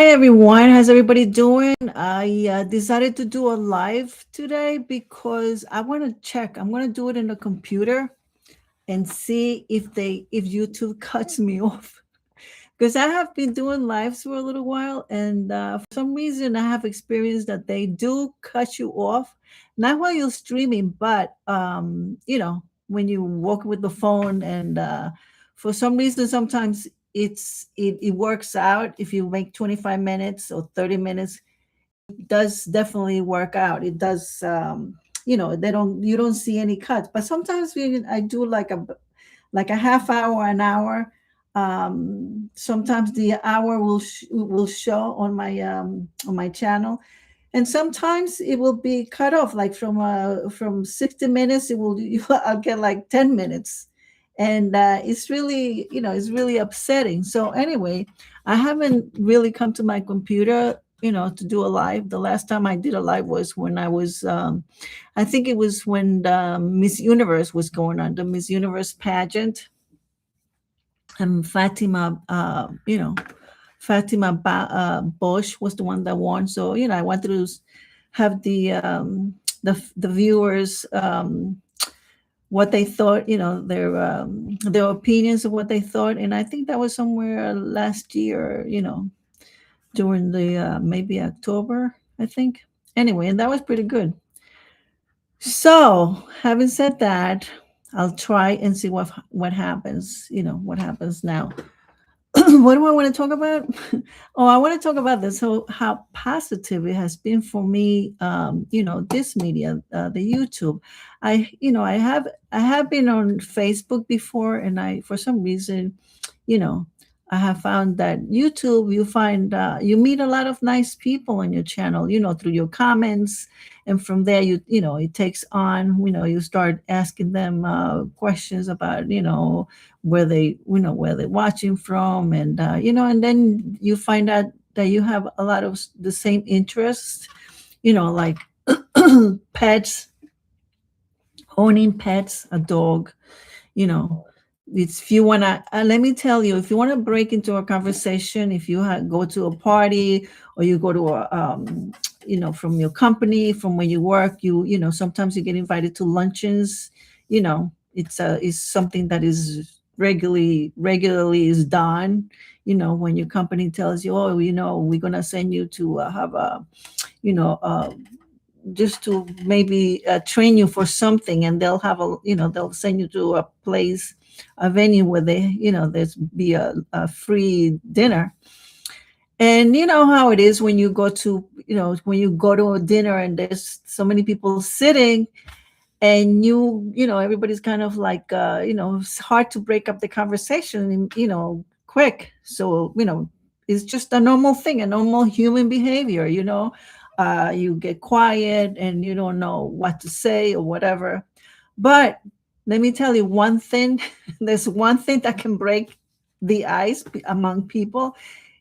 Hi everyone, how's everybody doing? I decided to do a live today because I want to check. I'm going to do it in the computer and see if YouTube cuts me off because I have been doing lives for a little while, and for some reason I have experienced that they do cut you off, not while you're streaming, but when you walk with the phone, and for some reason sometimes it works out if you make 25 minutes or 30 minutes. It does definitely work out. It does. They don't, you don't see any cuts, but sometimes I do like a half hour, an hour. Sometimes the hour will show on my channel, and sometimes it will be cut off. Like from 60 minutes, it will I'll get like 10 minutes, and it's really upsetting. So anyway, I haven't really come to my computer, to do a live. The last time I did a live was when I was I think it was when Miss Universe was going on, the Miss Universe pageant, and Fatima Bosch was the one that won. So I wanted to have the viewers, what they thought, their opinions of what they thought, and I think that was somewhere last year, during the maybe October, I think. Anyway, and that was pretty good. So, having said that, I'll try and see what happens. What happens now. What do I want to talk about? Oh, I want to talk about this. So, how positive it has been for me. This media, the YouTube. I have been on Facebook before, and I, for some reason, you know, I have found that YouTube, you meet a lot of nice people on your channel, through your comments, and from there, it takes on. You start asking them questions about, where they're watching from, and and then you find out that you have a lot of the same interests, like pets, owning pets, a dog, you know it's, if you want to, let me tell you, if you want to break into a conversation, if you go to a party, or you go to a from your company, from where you work, sometimes you get invited to luncheons. It's something that is regularly is done. When your company tells you, oh, we're going to send you to have a you know just to maybe train you for something, and they'll send you to a place, a venue where there's be a free dinner. And you know how it is when you go to a dinner, and there's so many people sitting, and everybody's kind of like, it's hard to break up the conversation, quick. So it's just a normal thing, a normal human behavior. You get quiet and you don't know what to say or whatever. But let me tell you one thing. There's one thing that can break the ice among people,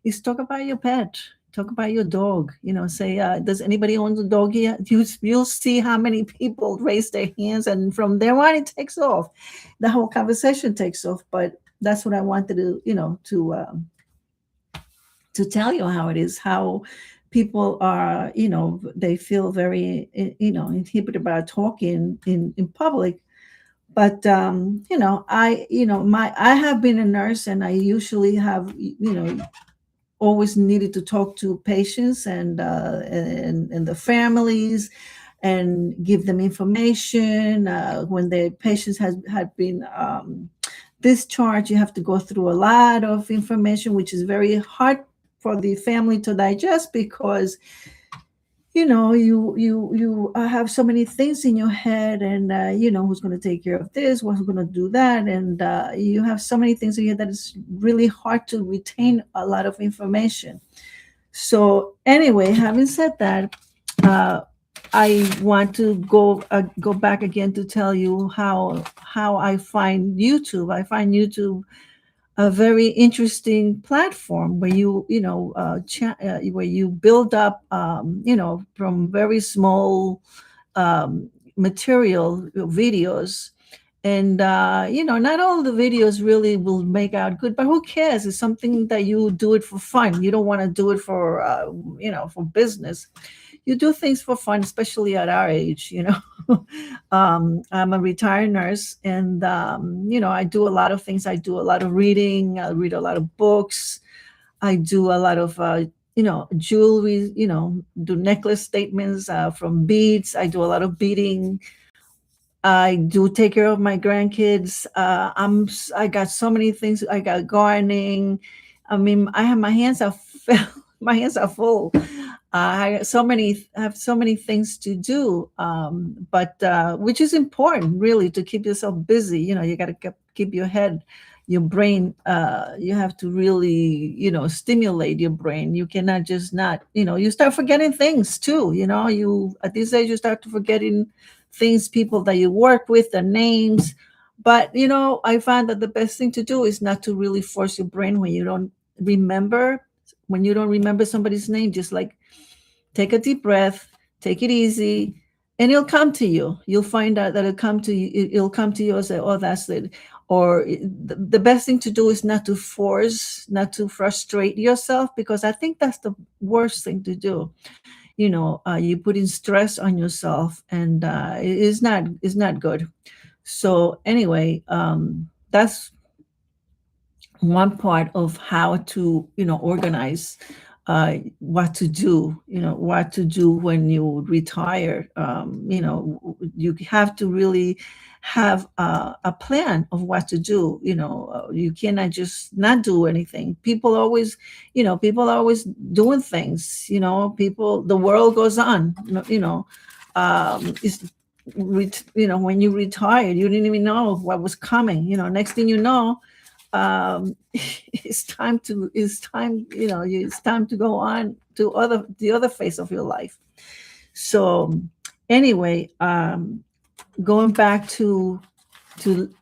is talk about your pet. Talk about your dog. Say, does anybody own a dog here? You'll see how many people raise their hands, and from there on, it takes off. The whole conversation takes off. But that's what I wanted to tell you, how it is, how people are, they feel very, inhibited about talking in public. But I have been a nurse, and I usually have, always needed to talk to patients, and the families, and give them information when the patients had been discharged. You have to go through a lot of information, which is very hard for the family to digest, because you have so many things in your head, and who's going to take care of this, who's going to do that, and you have so many things in your head that it's really hard to retain a lot of information. So anyway, having said that, uh, I want to go back again to tell you how I find YouTube. I find YouTube a very interesting platform, where where you build up, from very small material videos, And not all the videos really will make out good, but who cares? It's something that you do it for fun. You don't want to do it for for business. You do things for fun, especially at our age. I'm a retired nurse, and I do a lot of things. I do a lot of reading. I read a lot of books. I do a lot of jewelry, do necklace statements from beads. I do a lot of beading. I do take care of my grandkids. I got so many things. I got gardening. I mean, I have my hands are my hands are full. I have so many things to do. But which is important, really, to keep yourself busy. You got to keep your head, your brain. You have to really, stimulate your brain. You cannot just not. You start forgetting things too. You at this age you start to forgetting things, people that you work with, the names. But I find that the best thing to do is not to really force your brain remember when you don't remember somebody's name. Just like take a deep breath, take it easy, and it'll come to you. You'll find out that it'll come to you and say, oh, that's it. Or the best thing to do is not to force, not to frustrate yourself, because I think that's the worst thing to do. You put in stress on yourself, and it's not good. So anyway, that's one part of how to organize what to do, what to do when you retire. You have to really have a plan of what to do. You cannot just not do anything. People are always doing things. The world goes on. It's when you retired, you didn't even know what was coming. Next thing you know, it's time to go on to the other phase of your life. So anyway, going back to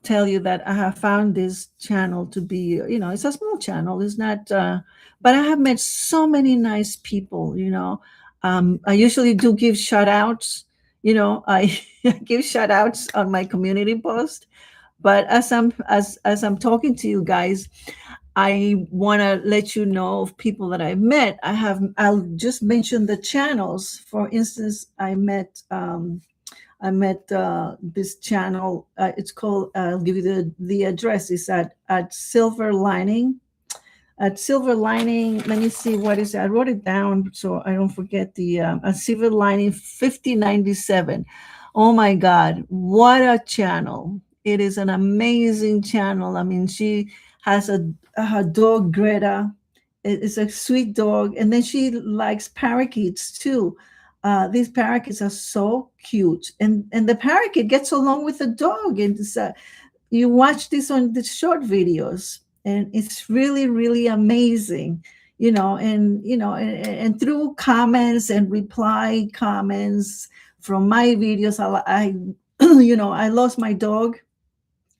tell you that I have found this channel to be, it's a small channel. It's not, but I have met so many nice people. I usually do give shout outs. I give shout outs on my community post. But as I'm talking to you guys, I want to let you know of people that I've met. I'll just mention the channels. For instance, I met this channel. It's called. I'll give you the address. It's at Silver Lining. At Silver Lining, let me see what is. I wrote it down so I don't forget the at Silver Lining 5097. Oh my God, what a channel! It is an amazing channel. I mean, she has her dog Greta. It's a sweet dog, and then she likes parakeets too. These parakeets are so cute, and the parakeet gets along with the dog. And you watch this on the short videos, and it's really, really amazing. And through comments and reply comments from my videos, I I lost my dog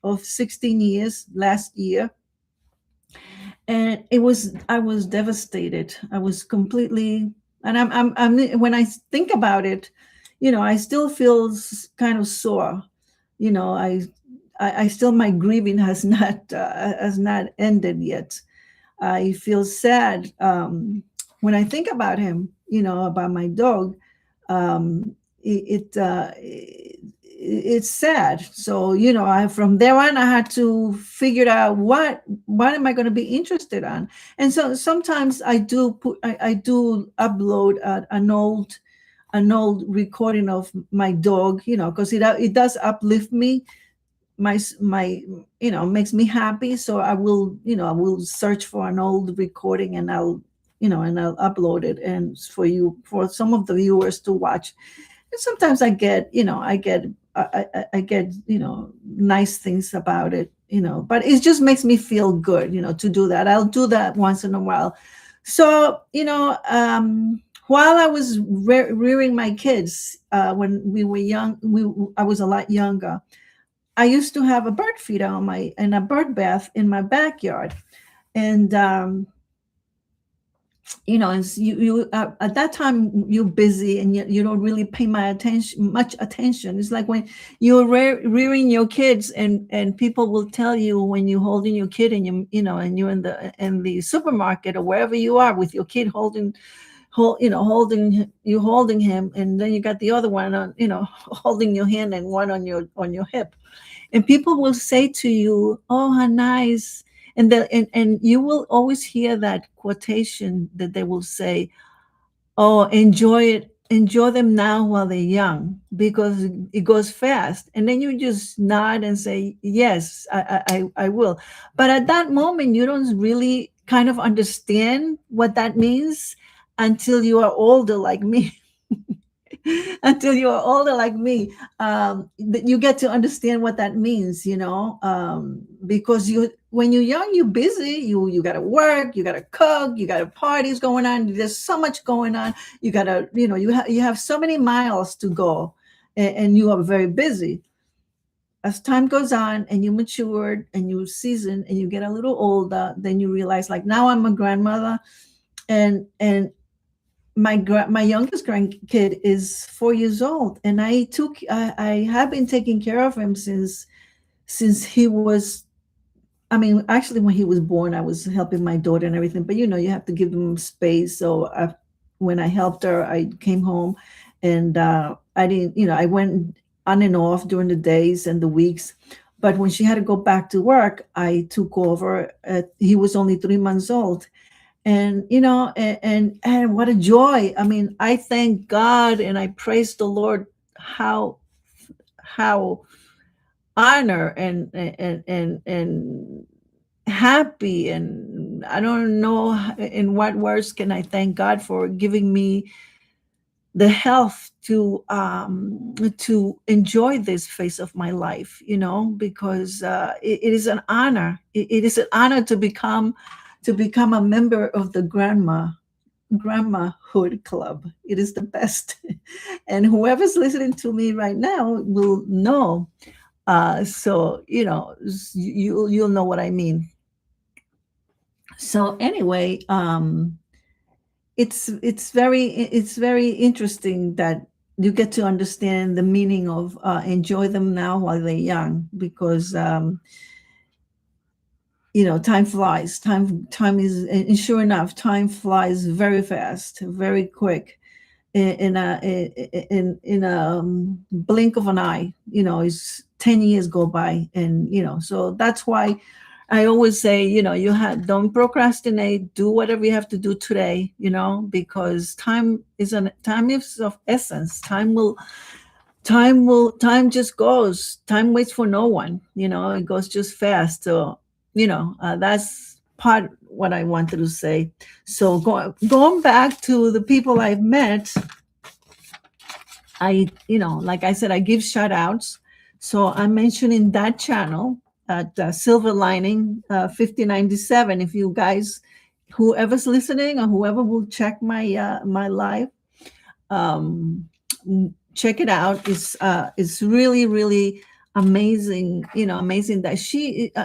of 16 years last year, and I was devastated. I was completely, and I'm when I think about it, I still feel kind of sore. you know i I still, my grieving has not ended yet. I feel sad when I think about him, about my dog. It's sad. So, from there on, I had to figure out what am I going to be interested on. And so sometimes I do upload an old recording of my dog, because it does uplift me, my makes me happy. So I will search for an old recording, and I'll upload it, and for some of the viewers to watch. And sometimes I get nice things about it, but it just makes me feel good, to do that. I'll do that once in a while. So, while I was rearing my kids, when we were young, I was a lot younger. I used to have a bird feeder and a bird bath in my backyard. And it's, at that time you're busy, and you don't really pay much attention. It's like when you're rearing your kids, and people will tell you when you're holding your kid, and and you're in the supermarket or wherever you are with your kid holding him, and then you got the other one on, holding your hand, and one on your hip, and people will say to you, "Oh, how nice." And you will always hear that quotation that they will say, "Oh, enjoy them now while they're young, because it goes fast." And then you just nod and say, "Yes, I will." But at that moment, you don't really kind of understand what that means until you are older, like me. Until you are older like me, that you get to understand what that means, because when you're young, you're busy, you got to work, you got to cook, you got parties going on, there's so much going on, you got to, you have so many miles to go, and you are very busy. As time goes on and you matured and you season and you get a little older, then you realize, like, now I'm a grandmother, and my youngest grandkid is 4 years old, and I have been taking care of him since he was. I mean, actually, when he was born, I was helping my daughter and everything. But you have to give them space. So when I helped her, I came home, and I didn't. I went on and off during the days and the weeks. But when she had to go back to work, I took over. He was only 3 months old, and and what a joy. I mean, I thank God and I praise the Lord, how honor and happy, and I don't know in what words can I thank God for giving me the health to enjoy this phase of my life, because it is an honor. It is an honor to become a member of the grandmahood club. It is the best. And whoever's listening to me right now will know. So you'll know what I mean. So anyway, it's very interesting that you get to understand the meaning of enjoy them now while they're young, because time flies. Time is, and sure enough, time flies very fast, very quick, in a blink of an eye. Is 10 years go by, and so that's why I always say, don't procrastinate, do whatever you have to do today, because time is of essence. Time just goes. Time waits for no one. It goes just fast. So that's part what I wanted to say. So going back to the people I've met, like I said, I give shout outs. So I'm mentioning that channel at Silver Lining 5097. If you guys, whoever's listening or whoever will check my live, um, check it out. It's really, really amazing. Amazing that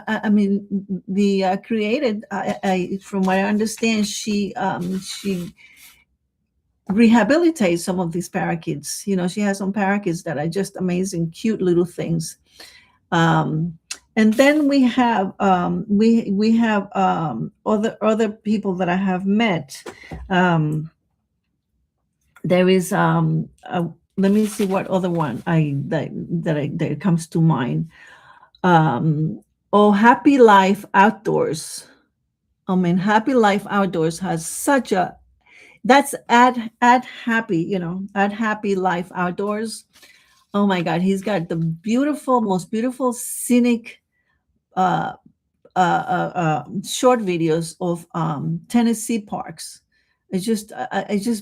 I mean, the created. From what I understand, she rehabilitate some of these parakeets. She has some parakeets that are just amazing, cute little things. And then we have other people that I have met. There is let me see what other one that comes to mind. Oh, Happy Life Outdoors. I mean, Happy Life Outdoors has such a that's at happy, at Happy Life Outdoors. Oh my God, he's got the most beautiful scenic uh, short videos of Tennessee parks. It's just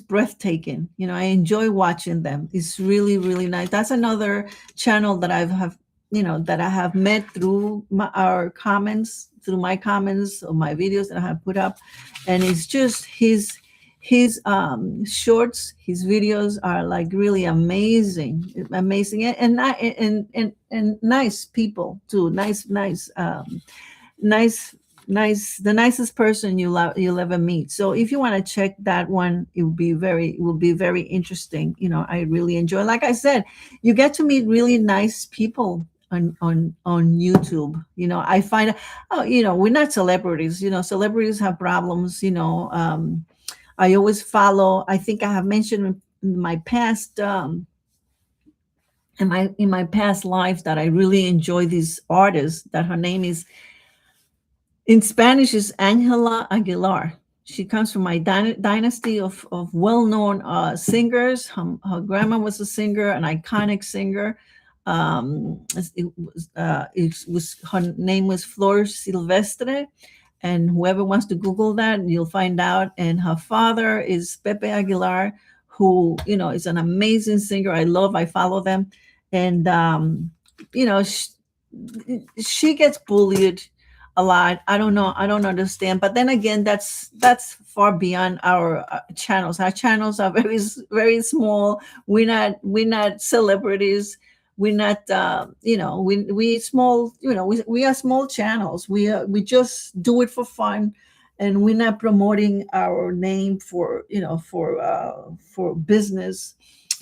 breathtaking. I enjoy watching them. It's really, really nice. That's another channel that that I have met through our comments, through my comments or my videos that I have put up, and it's just his shorts, his videos are like really amazing, and nice people too, nice the nicest person you'll ever meet. So if you want to check that one, it will be very interesting. I really enjoy. Like I said, you get to meet really nice people on YouTube. I find, oh, we're not celebrities. Celebrities have problems. I always follow. I think I have mentioned in my past. In my past lives that I really enjoy this artist that her name is in Spanish is Angela Aguilar. She comes from my dynasty of well-known singers. Her grandma was a singer, an iconic singer. It was her name was Flor Silvestre, and whoever wants to Google that, you'll find out. And her father is Pepe Aguilar, who is an amazing singer. I follow them, and you know, she, she gets bullied a lot. I don't know. I don't understand. But then again, that's far beyond our channels. Our channels are very small. We're not celebrities. We're not we small. We are small channels. We just do it for fun, and we're not promoting our name for business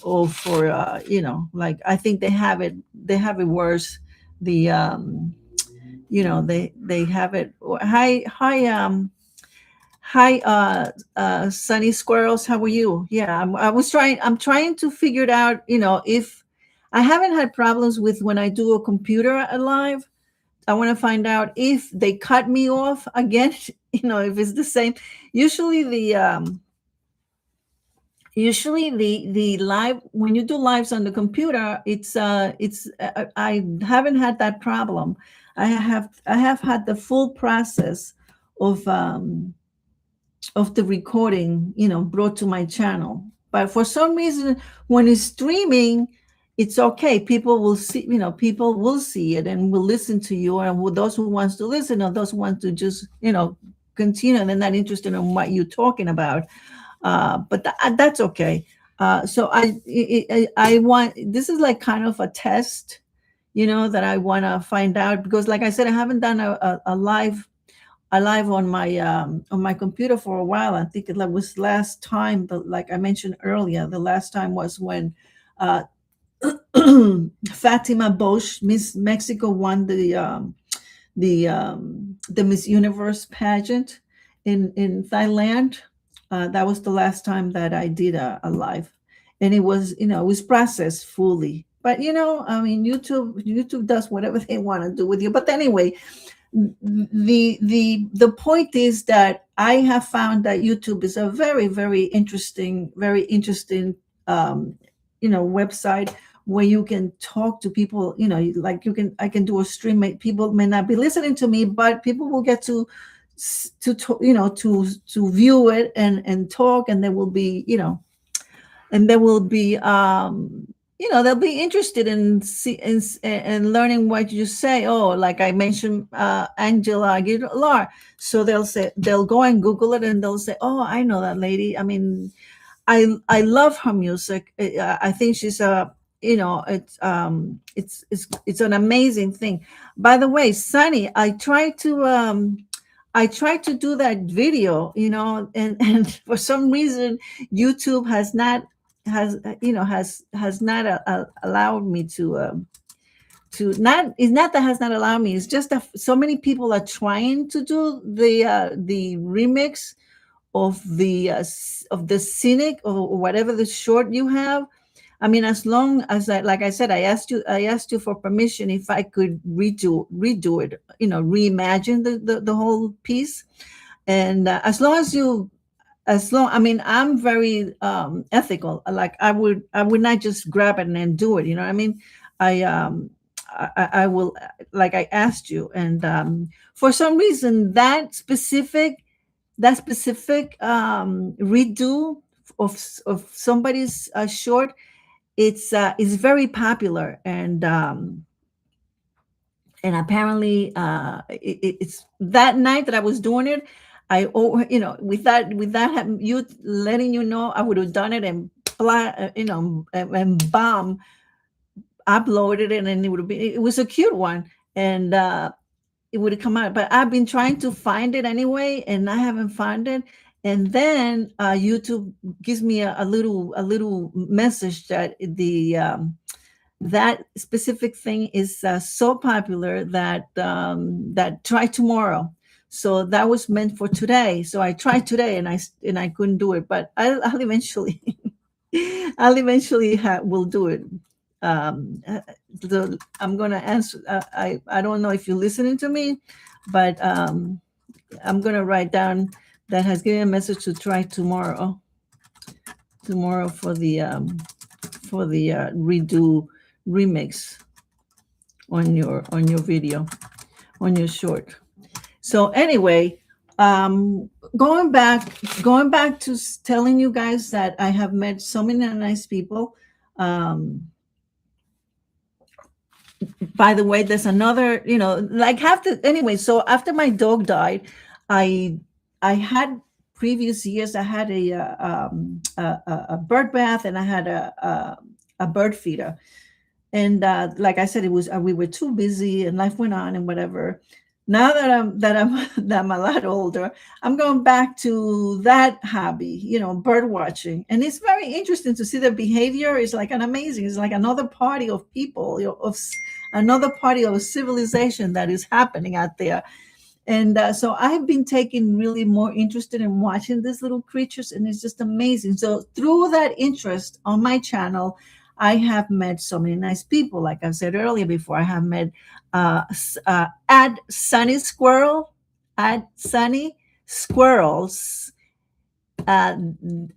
or for like I think they have it worse. The um you know they they have it. Hi, sunny squirrels, how are you? Yeah, I'm trying to figure it out. If I haven't had problems with when I do a computer live, I want to find out if they cut me off again. If it's the same. Usually the live, when you do lives on the computer, it's I haven't had that problem. I have had the full process of the recording, brought to my channel. But for some reason, when it's streaming, it's okay. People will see it and will listen to you. And those who wants to listen, or those who want to just, continue, and they're not interested in what you're talking about. But that's okay. So I want, this is like kind of a test, that I want to find out, because like I said, I haven't done a live on my computer for a while. I think it was last time, but like I mentioned earlier, the last time was when uh, Fatima Bosch, Miss Mexico, won the Miss Universe pageant in Thailand. That was the last time that I did a live, and it was processed fully. But I mean, YouTube does whatever they want to do with you. But anyway, the point is that I have found that YouTube is a very interesting website where you can talk to people. Like I can do a stream. People may not be listening to me, but people will get to view it and talk, and there will be they'll be interested in learning what you say. Oh, like I mentioned, Angela Aguilar. So they'll go and Google it, and they'll say, oh, I know that lady. I mean, I love her music. I think she's a it's an amazing thing. By the way, Sunny, I tried to do that video, and for some reason YouTube has not allowed me to not it's not that has not allowed me. It's just that so many people are trying to do the remix of the Cynic, or whatever the short you have. I mean, as long as like I said, I asked you for permission if I could redo it, reimagine the whole piece. And I mean, I'm very ethical. Like I would not just grab it and then do it. You know what I mean? I will, like I asked you, and for some reason that specific redo of somebody's short, it's very popular. And apparently it's that night that I was doing it. With that you letting you know, I would have done it, and and bomb uploaded it, and it was a cute one. And it would come out. But I've been trying to find it anyway, and I haven't found it. And then YouTube gives me a little message that that specific thing is so popular that try tomorrow. So that was meant for today. So I tried today, and I couldn't do it. But I'll eventually, will do it. I'm gonna answer. I don't know if you're listening to me, but I'm gonna write down that has given a message to try tomorrow. Tomorrow for the redo remix on your video, on your short. So anyway, going back to telling you guys that I have met so many nice people. By the way, there's another, like half the anyway. So after my dog died, I I had previous years I had a bird bath, and I had a bird feeder. And like I said, it was we were too busy, and life went on and whatever. Now that I'm that I'm a lot older, I'm going back to that hobby, bird watching, and it's very interesting to see the behavior. It's like an amazing. It's like another party of people, another party of civilization that is happening out there. And so I've been taking really more interested in watching these little creatures, and it's just amazing. So through that interest on my channel, I have met so many nice people. Like I said earlier, before I have met at Sunny Squirrel, at Sunny Squirrels, uh,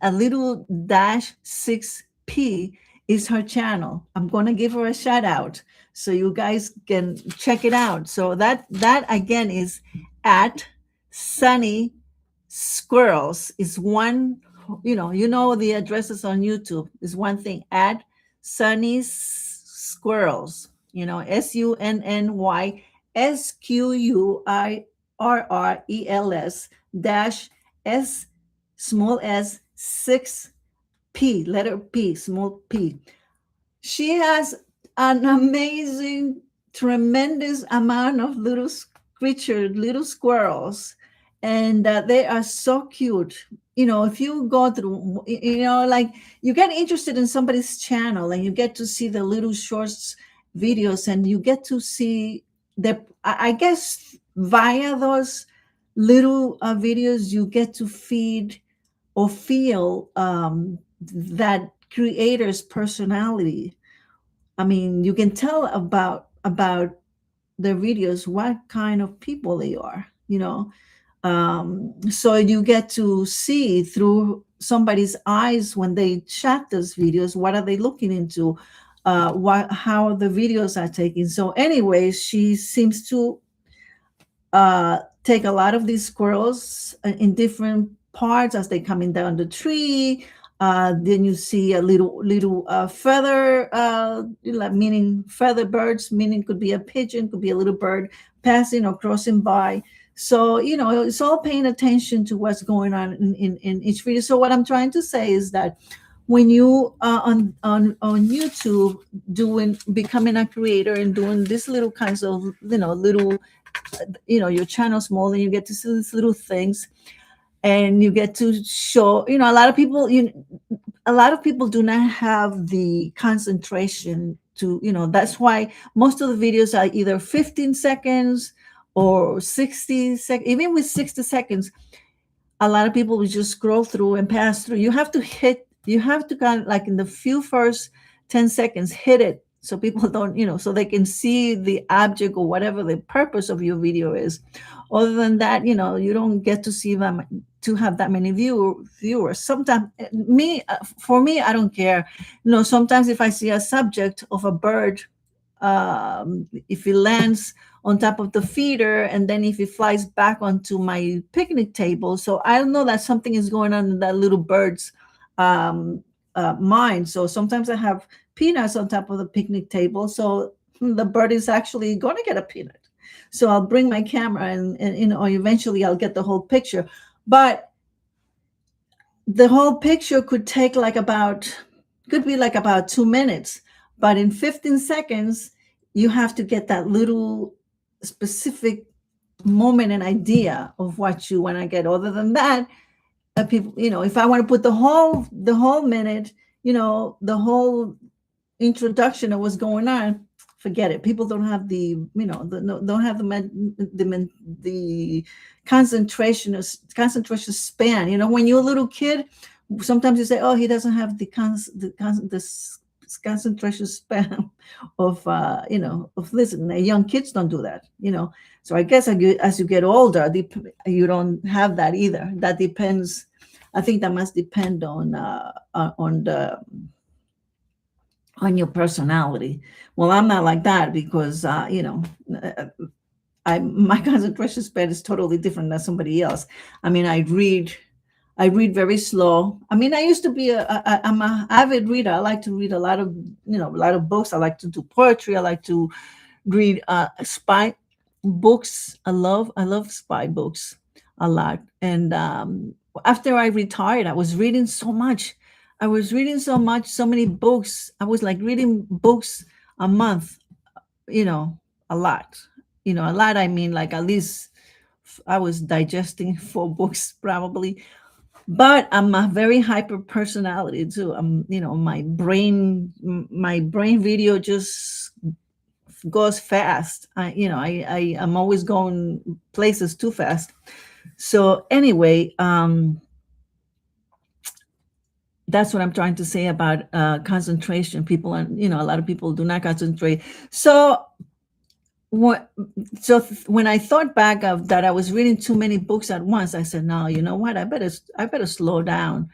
a little dash 6P is her channel. I'm going to give her a shout out so you guys can check it out. So that again is at Sunny Squirrels is one, the addresses on YouTube is one thing, at Sunny Squirrels, SUNNYSQUIRRELS dash S small s 6P, letter P, small p. She has an amazing, tremendous amount of little creatures, little squirrels, and they are so cute. If you go through, like you get interested in somebody's channel and you get to see the little shorts videos, and you get to see I guess via those little videos, you get to feed or feel that creator's personality. I mean, you can tell about their videos what kind of people they are. So you get to see through somebody's eyes when they chat those videos. What are they looking into? How the videos are taken. So, anyways, she seems to take a lot of these squirrels in different parts as they coming down the tree. Then you see a little feather, meaning feather birds, meaning could be a pigeon, could be a little bird passing or crossing by. So it's all paying attention to what's going on in each video. So what I'm trying to say is that when you on YouTube becoming a creator and doing these little kinds of little your channel small, and you get to see these little things, and you get to show a lot of people do not have the concentration to that's why most of the videos are either 15 seconds or 60 seconds. Even with 60 seconds, a lot of people will just scroll through and pass through. You have to kind of, like, in the first 10 seconds, hit it so people don't, so they can see the object or whatever the purpose of your video is. Other than that, you don't get to see them to have that many viewers. Sometimes for me, I don't care. Sometimes if I see a subject of a bird, if it lands on top of the feeder, and then if it flies back onto my picnic table, so I know that something is going on in that little bird's mind. So sometimes I have peanuts on top of the picnic table, so the bird is actually going to get a peanut. So I'll bring my camera, and eventually I'll get the whole picture. But the whole picture could be like about 2 minutes. But in 15 seconds, you have to get that little specific moment and idea of what you want to get. Other than that, people, if I want to put the whole minute, the whole introduction of what's going on, forget it. People don't have don't have the concentration span. When you're a little kid, sometimes you say, "Oh, he doesn't have the concentration span of listening." Young kids don't do that. So I guess as you get older, you don't have that either. That depends. I think that must depend on your personality. Well, I'm not like that because uh, I my concentration span is totally different than somebody else. I mean, I read very slow. I mean, I used to be I'm a avid reader. I like to read a lot of books. I like to do poetry. I like to read spy books. I love spy books a lot. And after I retired, I was reading so much. I was reading so much, so many books. I was like reading books a month. You know, a lot. A lot. I mean, like at least I was digesting 4 books probably. But I'm a very hyper personality too. My brain video just goes fast. I'm always going places too fast. So anyway, that's what I'm trying to say about concentration. People, and a lot of people do not concentrate. So what? So when I thought back of that, I was reading too many books at once. I said, "No, you know what? I better slow down."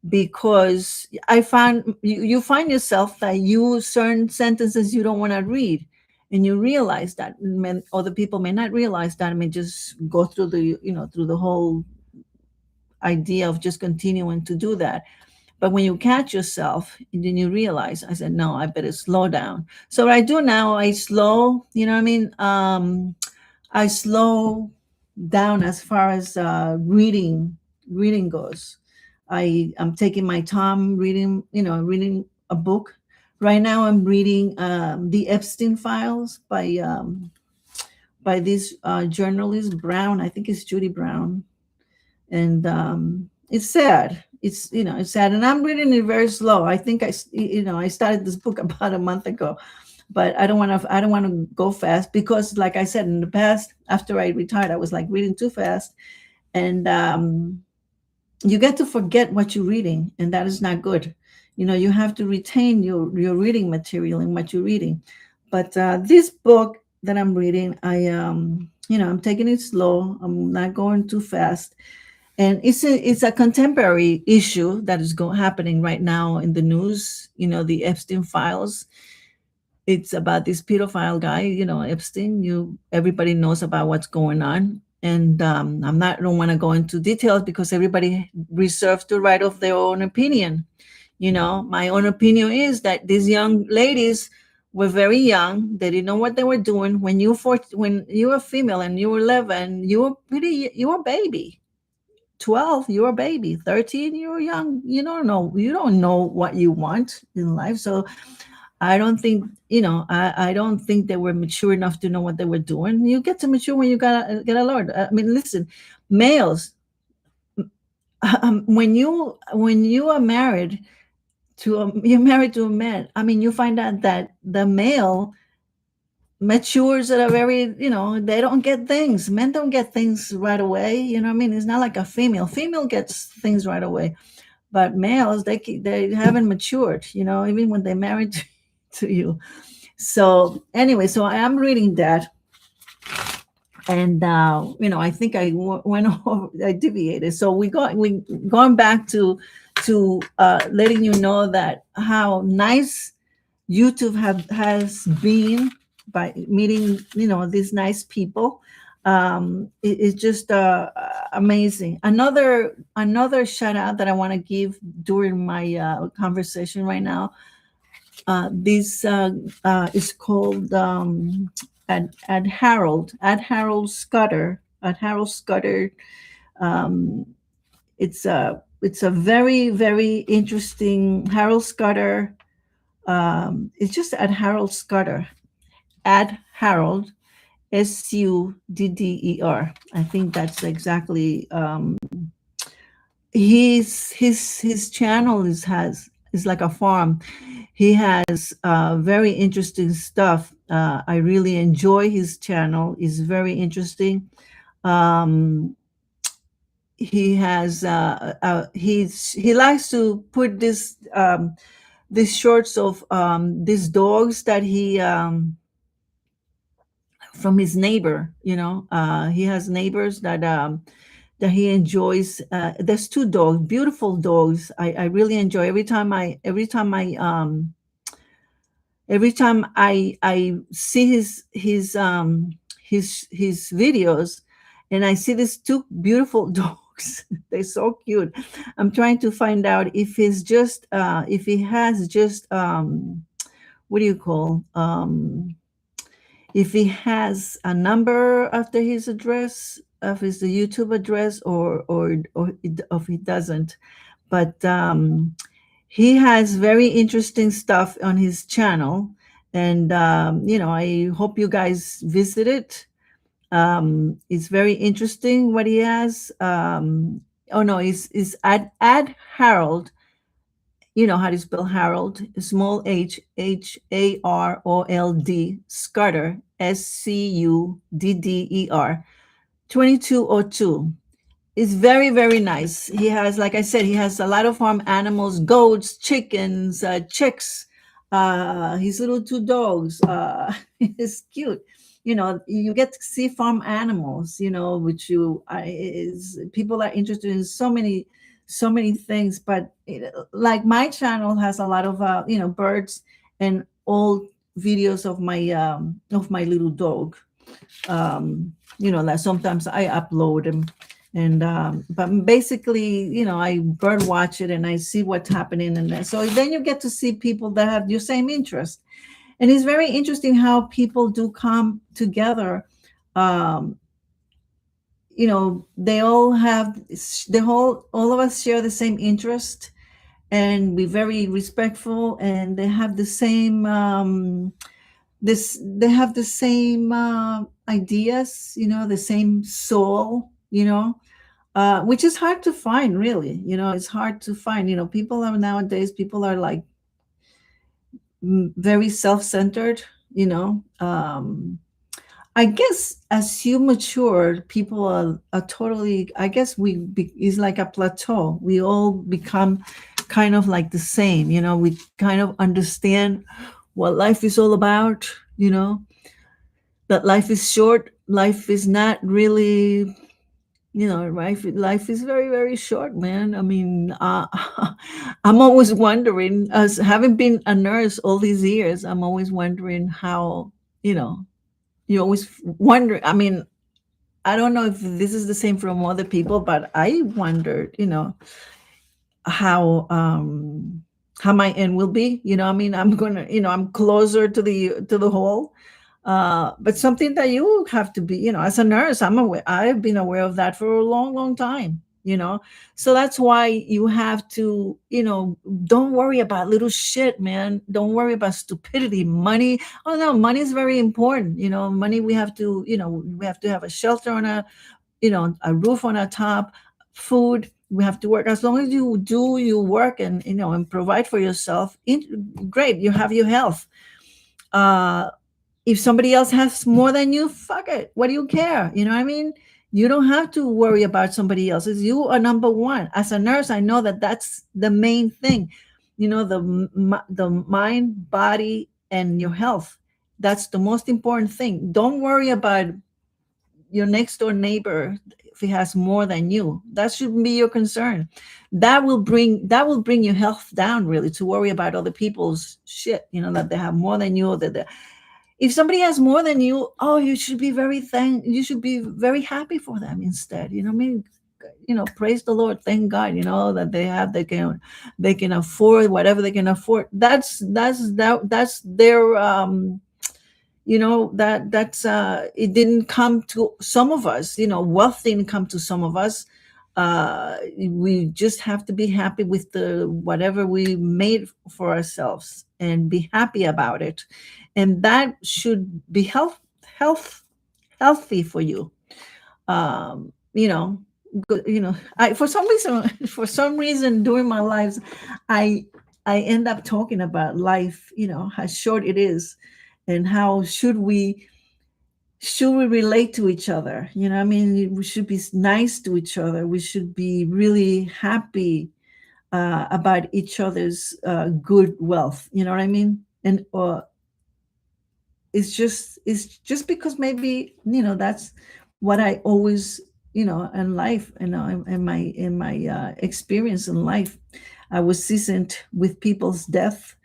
Because I found you find yourself that you certain sentences you don't want to read, and you realize that other people may not realize that. I may just go through the whole idea of just continuing to do that. But when you catch yourself, then you realize, I said, no, I better slow down. So what I do now, I slow, you know what I mean? I slow down as far as reading goes. I'm taking my time reading a book. Right now, I'm reading the Epstein Files by this journalist Brown. I think it's Judy Brown, and it's sad. It's sad, and I'm reading it very slow. I think I started this book about a month ago, but I don't want to go fast because, like I said in the past, after I retired, I was like reading too fast, and you get to forget what you're reading, and that is not good. You have to retain your reading material and what you're reading. But this book that I'm reading, I'm taking it slow. I'm not going too fast, and it's a contemporary issue that is happening right now in the news. The Epstein files. It's about this pedophile guy, Epstein. Everybody knows about what's going on, and I don't want to go into details because everybody reserves the right of their own opinion. My own opinion is that these young ladies were very young. They didn't know what they were doing. When you were female and you were 11, you were a baby. 12, you're a baby. 13, you're young. You don't know what you want in life. So I don't think they were mature enough to know what they were doing. You get to mature when you get a Lord. I mean, listen, males, when you are married you're married to a man. I mean, you find out that the male matures at a very, they don't get things. Men don't get things right away. You know what I mean? It's not like a female. Female gets things right away, but males, they haven't matured. Even when they're married to you. So anyway, so I am reading that, and I think went over, I deviated. So we going back to letting you know that how nice YouTube has been by meeting these nice people. It's just amazing. Another shout out that I want to give during my conversation right now. This is called at Harold Scudder. At Harold Scudder. Um, it's a very, very interesting Harold Scudder. It's just at Harold Scudder, at Harold, Sudder. I think that's exactly his channel is like a farm. He has very interesting stuff. I really enjoy his channel. It's very interesting. Um, he has he likes to put this these shorts of these dogs that he from his neighbor. He has neighbors that he enjoys. There's two dogs, beautiful dogs. I really enjoy every time I see his videos, and I see these two beautiful dogs. They're so cute. I'm trying to find out if he has just what do you call if he has a number after his address of his YouTube address, or if he doesn't. But he has very interesting stuff on his channel, and I hope you guys visit it. It's very interesting what he has. Oh no, is at Harold. You know how to spell Harold: small Harold, Scudder, Sudder, 2202. It's very, very nice. He has, like I said, he has a lot of farm animals: goats, chickens, chicks, his little two dogs. It's cute. You get to see farm animals, which people are interested in so many things. But like my channel has a lot of, birds and old videos of my little dog. Like sometimes I upload them, and but basically, I bird watch it and I see what's happening, and so then you get to see people that have your same interest. And it's very interesting how people do come together. um they all have all of us share the same interest, and we're very respectful, and they have the same they have the same ideas, the same soul, which is hard to find, really. It's hard to find. People are like very self-centered. I guess as you mature, people are totally, I guess it's like a plateau. We all become kind of like the same. We kind of understand what life is all about. That life is short. Life is not really, life is very, very short, man. I mean, I'm always wondering, as having been a nurse all these years, I'm always wondering how, you always wonder. I mean, I don't know if this is the same from other people, but I wondered, how how my end will be. I mean, I'm closer to the whole. But something that you have to be, as a nurse, I've been aware of that for a long, long time. So that's why you have to, don't worry about little shit, man. Don't worry about stupidity. Money, oh no, money is very important. Money, we have to have a shelter on a roof on our top, food. We have to work. As long as you do your work, and provide for yourself, great. You have your health. If somebody else has more than you, fuck it. What do you care? You know what I mean? You don't have to worry about somebody else's. You are number one. As a nurse, I know that that's the main thing. The mind, body, and your health. That's the most important thing. Don't worry about your next door neighbor if he has more than you. That shouldn't be your concern. That will bring your health down, really, to worry about other people's shit, that they have more than you, or if somebody has more than you, oh, you should be very happy for them instead. I mean, praise the Lord, thank God, that they can afford whatever they can afford. That's their it didn't come to some of us. Wealth didn't come to some of us. We just have to be happy with the whatever we made for ourselves, and be happy about it. And that should be health healthy for you. You know, I for some reason during my lives, I I end up talking about life, how short it is, and how should we relate to each other. I mean, we should be nice to each other. We should be really happy about each other's good wealth. You know what I mean? And it's just because maybe that's what I always in life, in my experience in life. I was seasoned with people's death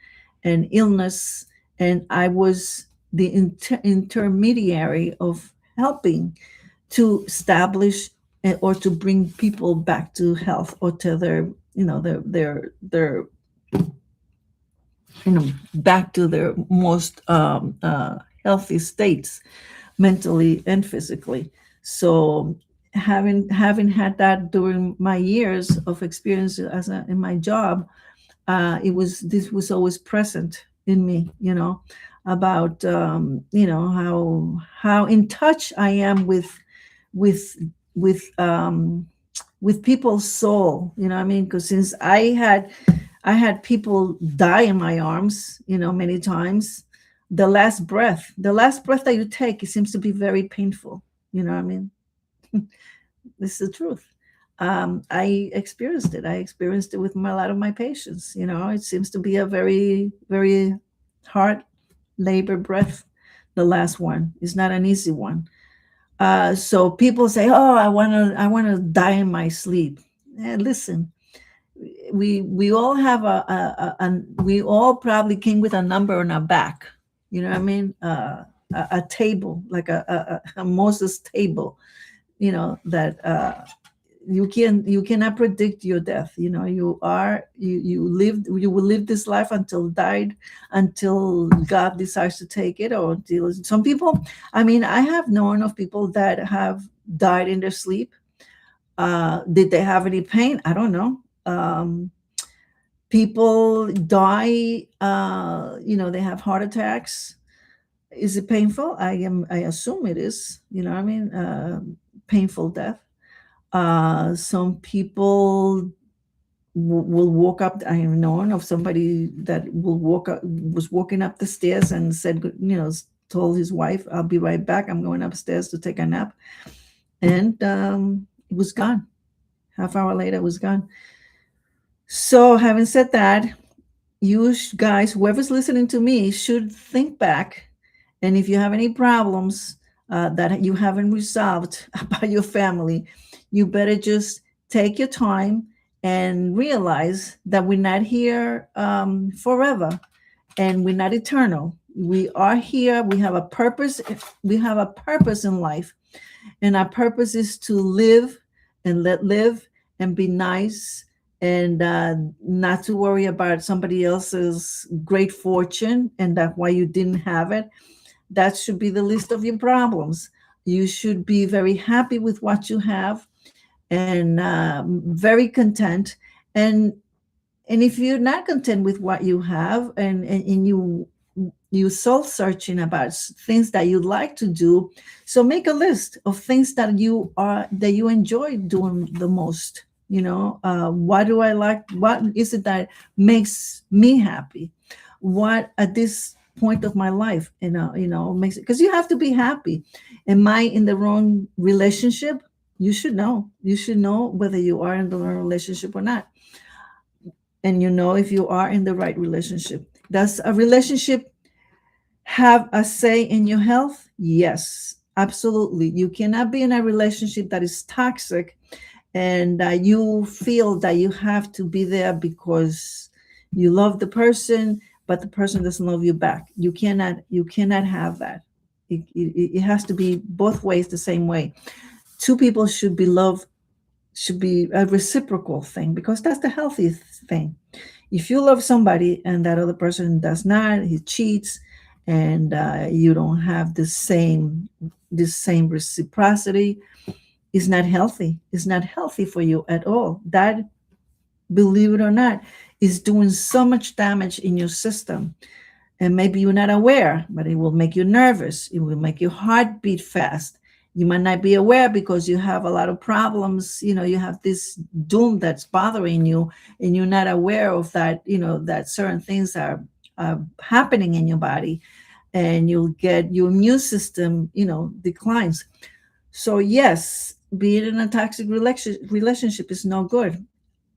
and illness, and I was the intermediary of helping to establish or to bring people back to health, or to their back to their most healthy states, mentally and physically. So having had that during my years of experience in my job, this was always present in me, about how in touch I am with with with people's soul. You know what I mean? Because since I had people die in my arms, many times. The last breath that you take, it seems to be very painful. You know what I mean? This is the truth. I experienced it. I experienced it with a lot of my patients. It seems to be a very, very hard labor breath. The last one is not an easy one. So people say, "Oh, I want to die in my sleep." Listen, we all have we all probably came with a number on our back. You know what I mean? A table, like a Moses table. That you cannot predict your death. You will live this life until God decides to take it, or until some people. I mean, I have known of people that have died in their sleep. Did they have any pain? I don't know. People die. They have heart attacks. Is it painful? I assume it is. You know what I mean? Painful death. Some people will walk up. I have known of somebody that was walking up the stairs and said, told his wife, "I'll be right back. I'm going upstairs to take a nap," and it was gone. Half hour later, it was gone. So, having said that, you guys, whoever's listening to me, should think back, and if you have any problems that you haven't resolved about your family, you better just take your time and realize that we're not here forever, and we're not eternal. We are here. We have a purpose. We have a purpose in life, and our purpose is to live and let live and be nice, and not to worry about somebody else's great fortune and that why you didn't have it. That should be the least of your problems. You should be very happy with what you have, and very content. And if you're not content with what you have, and you soul searching about things that you'd like to do, so make a list of things that you enjoy doing the most. What do I like? What is it that makes me happy? What at this point of my life, makes it, because you have to be happy. Am I in the wrong relationship? You should know whether you are in the wrong relationship or not. And if you are in the right relationship. Does a relationship have a say in your health? Yes, absolutely. You cannot be in a relationship that is toxic, and you feel that you have to be there because you love the person, but the person doesn't love you back. You cannot have that. It has to be both ways, the same way. Two people should be loved, should be a reciprocal thing, because that's the healthiest thing. If you love somebody and that other person does not, he cheats, and you don't have the same reciprocity, is not healthy. It's not healthy for you at all. That, believe it or not, is doing so much damage in your system. And maybe you're not aware, but it will make you nervous. It will make your heart beat fast. You might not be aware because you have a lot of problems. You have this doom that's bothering you, and you're not aware of that. That certain things are happening in your body, and you'll get your immune system, declines. So yes, being in a toxic relationship is no good.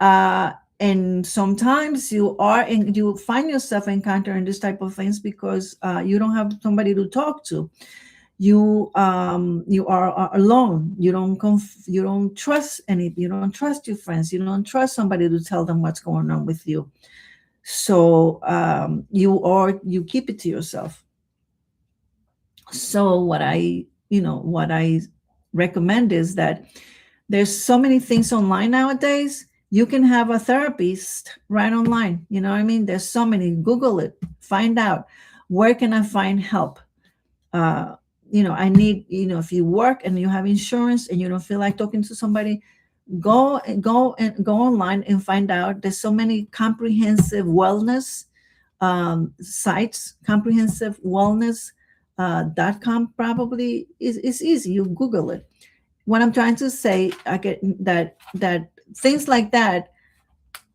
uh, and sometimes you find yourself encountering this type of things because you don't have somebody to talk to. You are alone. You don't trust you don't trust your friends. You don't trust somebody to tell them what's going on with you. So you keep it to yourself. So what I recommend is that there's so many things online nowadays. You can have a therapist right online. You know what I mean? There's so many. Google it, find out where can I find help. uh I need, if you work and you have insurance and you don't feel like talking to somebody, go online and find out. There's so many comprehensive wellness sites. Comprehensive wellness .com probably is easy. You Google it. What I'm trying to say, I get that things like that,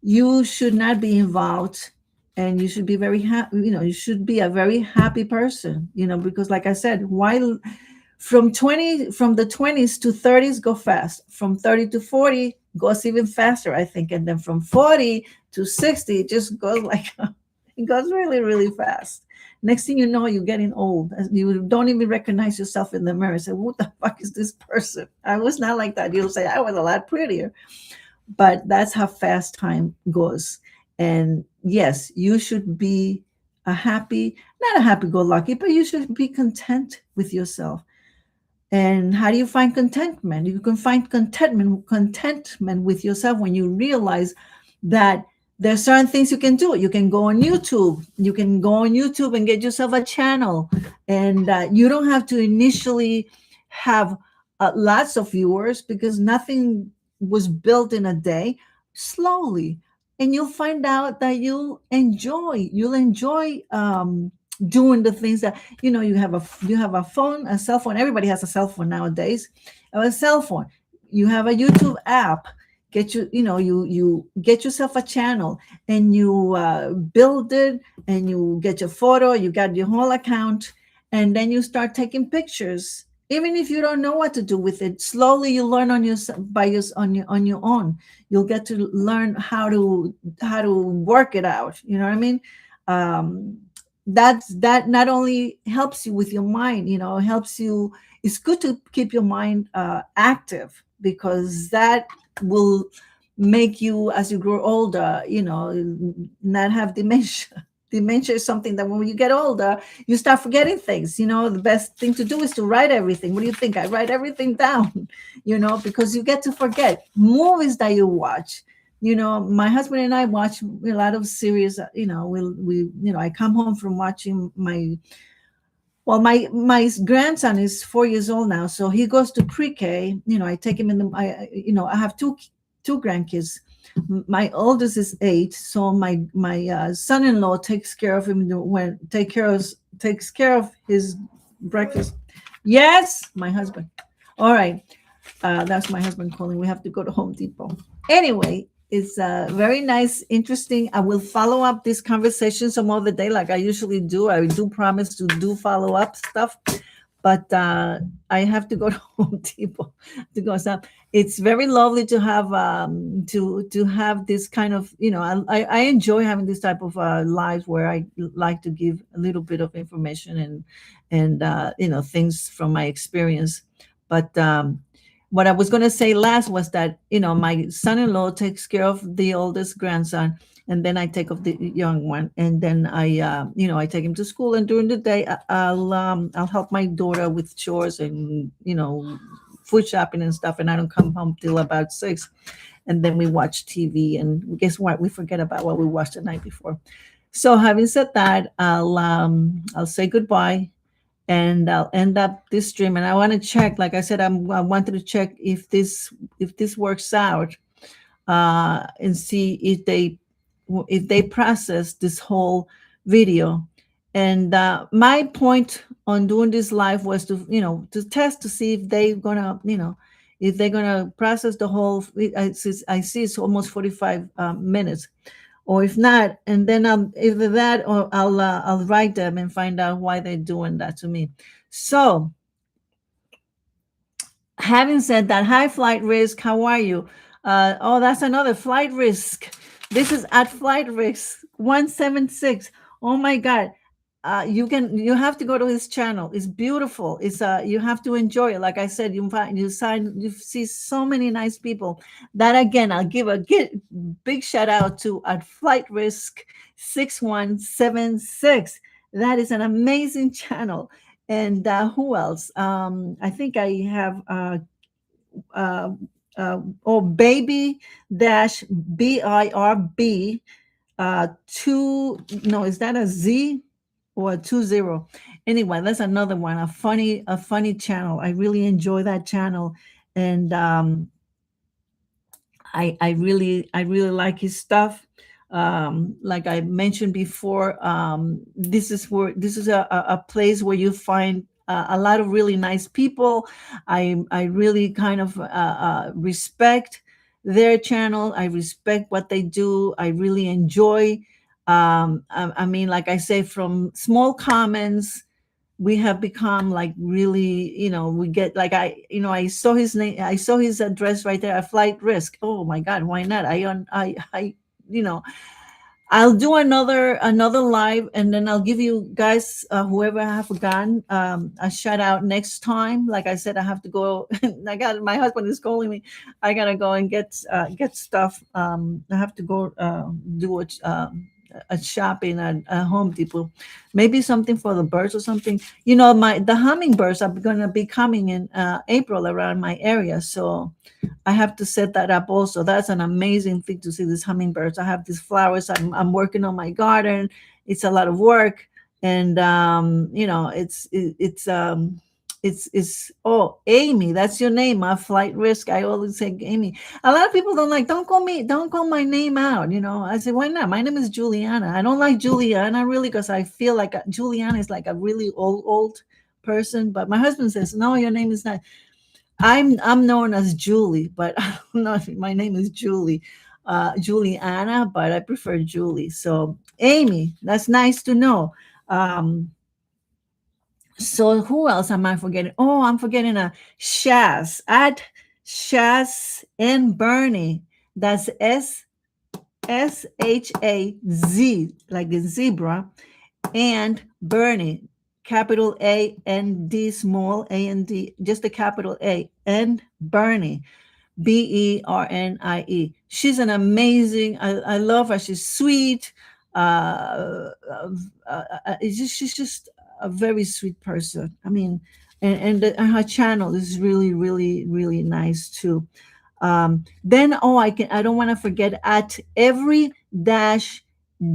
you should not be involved, and you should be very happy. You should be a very happy person. Because like I said, while from the 20s to 30s go fast. From 30 to 40 goes even faster, I think, and then from 40 to 60 it just goes like it goes really, really fast. Next thing you know, you're getting old. You don't even recognize yourself in the mirror. Say, what the fuck is this person? I was not like that. You'll say, I was a lot prettier. But that's how fast time goes. And yes, you should be not a happy go lucky, but you should be content with yourself. And how do you find contentment? You can find contentment with yourself when you realize that there's certain things you can do. You can go on YouTube. You can go on YouTube and get yourself a channel, and you don't have to initially have lots of viewers, because nothing was built in a day. Slowly, and you'll find out that you'll enjoy doing the things that you have a phone, a cell phone. Everybody has a cell phone nowadays. A cell phone. You have a YouTube app. You get yourself a channel, and you build it, and you get your photo. You got your whole account, and then you start taking pictures. Even if you don't know what to do with it, slowly you learn on your own. You'll get to learn how to work it out. You know what I mean? Um, that not only helps you with your mind, helps you. It's good to keep your mind active, because that will make you, as you grow older, not have dementia. Dementia is something that when you get older, you start forgetting things. The best thing to do is to write everything. What do you think? I write everything down, because you get to forget. Movies that you watch, my husband and I watch a lot of series. I come home from watching my grandson is 4 years old now, so he goes to pre-K. I take him in the I have two grandkids. My oldest is 8, so my son-in-law takes care of him when takes care of his breakfast. Yes, my husband. All right. That's my husband calling. We have to go to Home Depot. Anyway, it's very nice, interesting. I will follow up this conversation some other day, like I usually do. I do promise to do follow up stuff, but I have to go to Home Depot to go stop. It's very lovely to have to have this kind of, I enjoy having this type of lives where I like to give a little bit of information and things from my experience. But what I was going to say last was that my son-in-law takes care of the oldest grandson, and then I take of the young one, and then I take him to school, and during the day I'll help my daughter with chores and food shopping and stuff, and I don't come home till about 6, and then we watch TV, and guess what? We forget about what we watched the night before. So having said that, I'll say goodbye, and I'll end up this stream. And I want to check, like I said, I wanted to check if this works out, and see if they process this whole video, And my point on doing this live was to, to test to see if they gonna, if they're gonna process the whole. I see it's almost 45 minutes, or if not, and then either that or I'll write them and find out why they're doing that to me. So, having said that, hi, flight risk. How are you? Oh, that's another flight risk. This is at flight risk 176. Oh my God. You have to go to his channel. It's beautiful. It's you have to enjoy it. Like I said, you see so many nice people. That again, I'll give a big shout out to at flight risk 6176. That is an amazing channel. And who else? I think I have uh, baby dash BIRB two. No, is that a Z or a 20? Anyway, that's another one. A funny channel. I really enjoy that channel, and I really like his stuff. Like I mentioned before, this is a place where you find a lot of really nice people. I really kind of respect their channel. I respect what they do. I really enjoy. I mean, like I say, from small comments we have become like really, we get like I saw his name, I saw his address right there, a flight risk. Oh my God, why not? I you know I'll do another live, and then I'll give you guys, whoever I have forgotten, a shout out next time. Like I said, I have to go. My husband is calling me. I gotta go and get stuff. I have to go do a shopping at Home Depot. Maybe something for the birds or something. The hummingbirds are gonna be coming in April around my area, so I have to set that up also. That's an amazing thing to see these hummingbirds. I have these flowers. I'm working on my garden. It's a lot of work, and it's oh, Amy, that's your name. My flight risk. I always say Amy. A lot of people don't call my name out. I say, why not? My name is Juliana. I don't like Juliana really because I feel like Juliana is like a really old person. But my husband says, no, your name is not. I'm known as Julie, but I don't know if my name is Juliana, but I prefer Julie. So Amy, that's nice to know. So who else am I forgetting? Oh, I'm forgetting a Shaz at Shaz and Bernie. That's SHAZ, like a zebra, and Bernie, capital AND, small AND, just a capital A, and Bernie, BERNIE. She's an amazing. I love her. She's sweet. She's just a very sweet person. I mean, and her channel is really, really, really nice too. Then I don't want to forget at every dash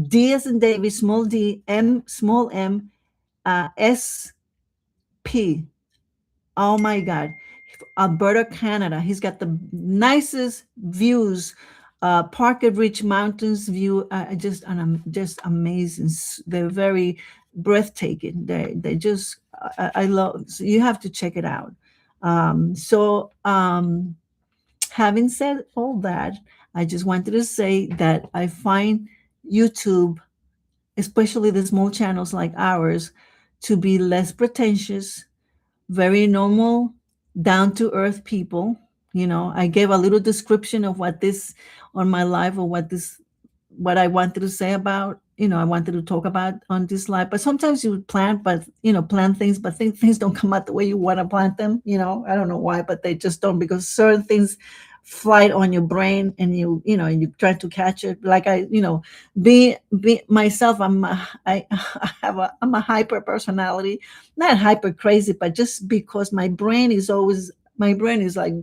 D as in David, small d, M, small m, S P. Oh my God. Alberta, Canada. He's got the nicest views. Parker Ridge Mountains view, just amazing. They're very breathtaking. They just I love. So you have to check it out. Having said all that, I just wanted to say that I find YouTube, especially the small channels like ours, to be less pretentious, very normal, down to earth people. I gave a little description of what this on my life, or what I wanted to say about, I wanted to talk about on this live. But sometimes you would plan things, but things don't come out the way you want to plant them. I don't know why, but they just don't, because certain things flight on your brain, and you try to catch it. Like be myself. I'm a hyper personality, not hyper crazy, but just because my brain is like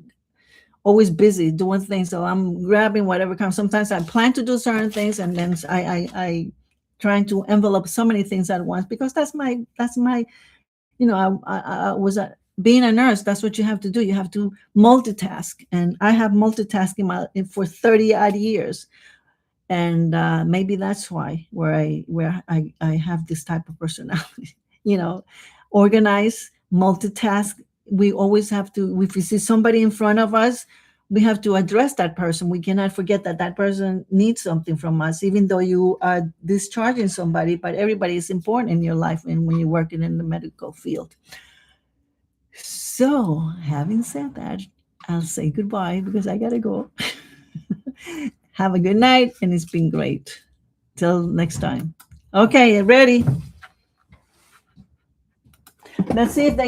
always busy doing things. So I'm grabbing whatever comes. Sometimes I plan to do certain things, and then I trying to envelop so many things at once, because that's my I was being a nurse. That's what you have to do. You have to multitask, and I have multitasking for 30 odd years. and maybe that's why where I have this type of personality. you know Organize, multitask. We always have to, if we see somebody in front of us, we have to address that person. We cannot forget that that person needs something from us, even though you are discharging somebody. But everybody is important in your life, and when you're working in the medical field. So, having said that, I'll say goodbye because I gotta go. Have a good night, and it's been great. Till next time. Okay, ready? Let's see if they